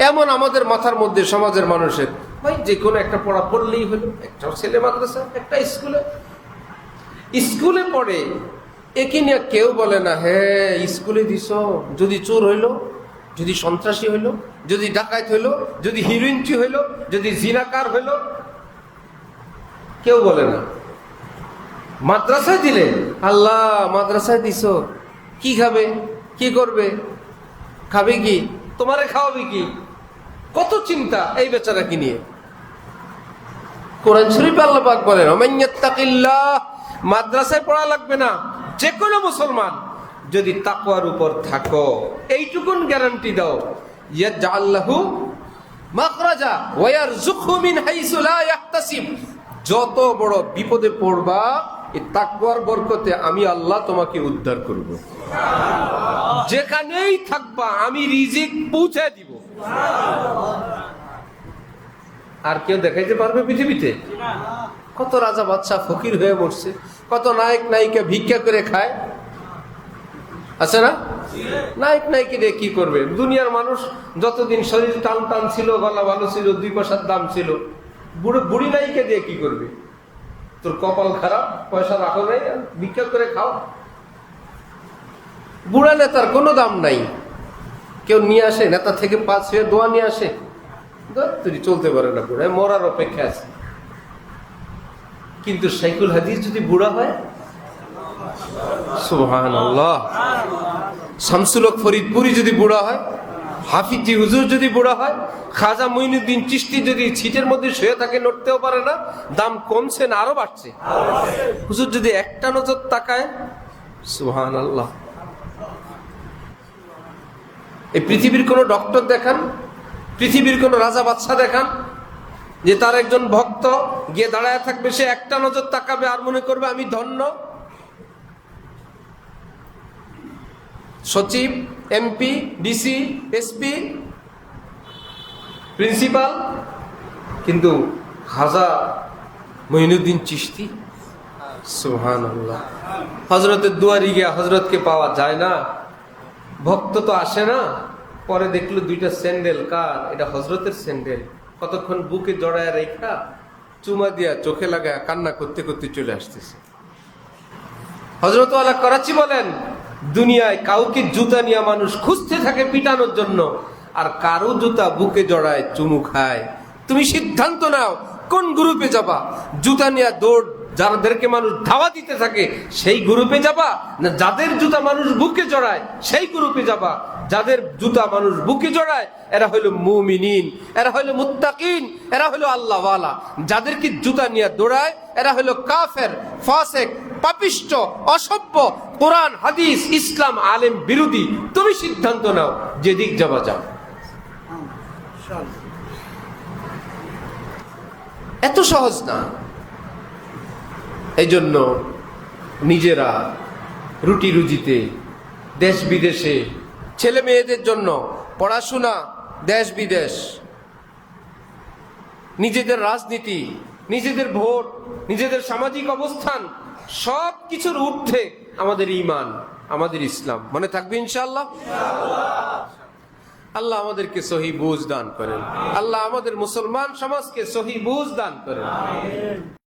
এমন আমাদের মাথার মধ্যে সমাজের মানুষের, ভাই যে কোনো একটা পড়া পড়লেই হলো, একটা ছেলে মাদ্রাসা, একটা স্কুলে পড়ে, একে নিয়ে কেউ বলে না হ্যাঁ স্কুলে দিস, যদি চোর হইলো, যদি সন্ত্রাসী হইলো, যদি ডাকাত হইলো, যদি হিরোইনচি হইলো, যদি জিনাকার হইলো, কেউ বলে না। মাদ্রাসায় দিলে আল্লাহ মাদ্রাসায় দিস, কি খাবে, কি করবে, খাবে কি, তোমারে খাওয়াবে কি, কত চিন্তা এই বেচারাকে নিয়ে। কোরআন শরীফে আল্লাহ পাক বলেন ওমাইয়াত্তাকিল্লাহ, মাদ্রাসায় পড়া লাগবে না, যে কোনো মুসলমান যদি তাকওয়ার উপর থাকো, এইটুকুন গ্যারান্টি দাও, ইয়াজআল লাহু মাখরাজা ওয়া ইয়ারযুকহু মিন হাইসু লা ইয়াহতাসিব। যত বড় বিপদে পড়বা, এই তাকওয়ার বরকতে আমি আল্লাহ তোমাকে উদ্ধার করব। যেখানেই থাকবা আমি রিজিক পৌঁছে দিব। আর কেউ দেখাইতে পারবে পৃথিবীতে? কত রাজা বাদশা ফকির হয়ে মরছে, কত নায়ক নায়িকা ভিক্ষা করে খায়, আছে না? নায়ক নায়িকা দিয়ে কি করবে? দুনিয়ার মানুষ যতদিন শরীর টান টান ছিল, গলা ভালো ছিল, 2 পয়সার দাম ছিল, বুড়ি নায়িকা দিয়ে কি করবে? তোর কপাল খারাপ, পয়সা রাখো নাই, ভিক্ষা করে খাও। বুড়া নেতার কোনো দাম নাই, কেউ নিয়ে আসে নেতা থেকে 5 হয়ে দোয়া নিয়ে আসে, তুই চলতে পারে না, বুড়া মরার অপেক্ষা আছে। কিন্তু শাইখুল হাদিস যদি বুড়া হয়, সুবহানাল্লাহ, শামসুল হক ফরিদপুরি যদি বুড়া হয়, হাফিজি হুজুর যদি বুড়া হয়, খাজা মুঈনুদ্দিন চিশতি যদি ছিটের মধ্যে শুয়ে থাকে, নড়তেও পারে না, দাম কমছে না আরো বাড়ছে, হুজুর যদি একটা নজর তাকায়, সুবহানাল্লাহ। এই পৃথিবীর কোন ডক্টর দেখান, পৃথিবীর কোন রাজা বাদশা দেখান যে তার একজন ভক্ত গিয়ে দাঁড়ায় থাকবে, সে একটা নজর তাকাবে আর মনে করবে আমি ধন্য। সচিব, এমপি, ডিসি, এসপি, প্রিন্সিপাল, কিন্তু খাজা মুঈনুদ্দিন চিশতি, সুবহানাল্লাহ। হযরতের দুয়ারি গিয়া হযরতকে পাওয়া যায় না, ভক্ত তো আসে না, পরে দেখলো 2টা স্যান্ডেল কার, এটা হযরতের স্যান্ডেল, কতক্ষণ বুকে জড়ায় রেখা চুমা দিয়া চোখে লাগায় কান্না করতে করতে চলে আসতেছে। হযরত ওয়ালা করাচি বলেন, দুনিয়ায় কাউকে জুতা নিয়ে মানুষ খুঁজতে থাকে পিটানোর জন্য, আর কারো জুতা বুকে জড়ায় চুমু খায়। তুমি সিদ্ধান্ত নাও কোন গ্রুপে যাবা, জুতা নিয়ে দৌড় যাদেরকে মানুষ ধাওয়া দিতে থাকে সেই গ্রুপে যাবা, না যাদের জুতা মানুষ বুকে জড়ায় সেই গ্রুপে যাবা? যাদের জুতা মানুষ বুকে জড়ায় এরা হইল মুমিনিন, এরা হইল মুত্তাকিন, এরা হইল আল্লাহওয়ালা। যাদেরকে জুতা নিয়ে দৌড়ায় এরা হইল কাফের, ফাসিক, পাপিষ্ঠ, অসভ্য, কোরআন হাদিস ইসলাম আলেম বিরোধী। তুমি সিদ্ধান্ত নাও যেদিক যাবা যাও। এত সহজ না। এই জন্য নিজেরা রুটি রুজিতে, দেশ বিদেশে, ছেলে মেয়েদের জন্য পড়াশোনা, দেশ বিদেশ, নিজেদের রাজনীতি, নিজেদের ভোট, নিজেদের সামাজিক অবস্থান, সব কিছুর ঊর্ধ্বে আমাদের ঈমান, আমাদের ইসলাম। মনে থাকবে ইনশাআল্লাহ। আল্লাহ আমাদেরকে সহি বুঝ দান করেন, আল্লাহ আমাদের মুসলমান সমাজকে সহি বুঝ দান করেন।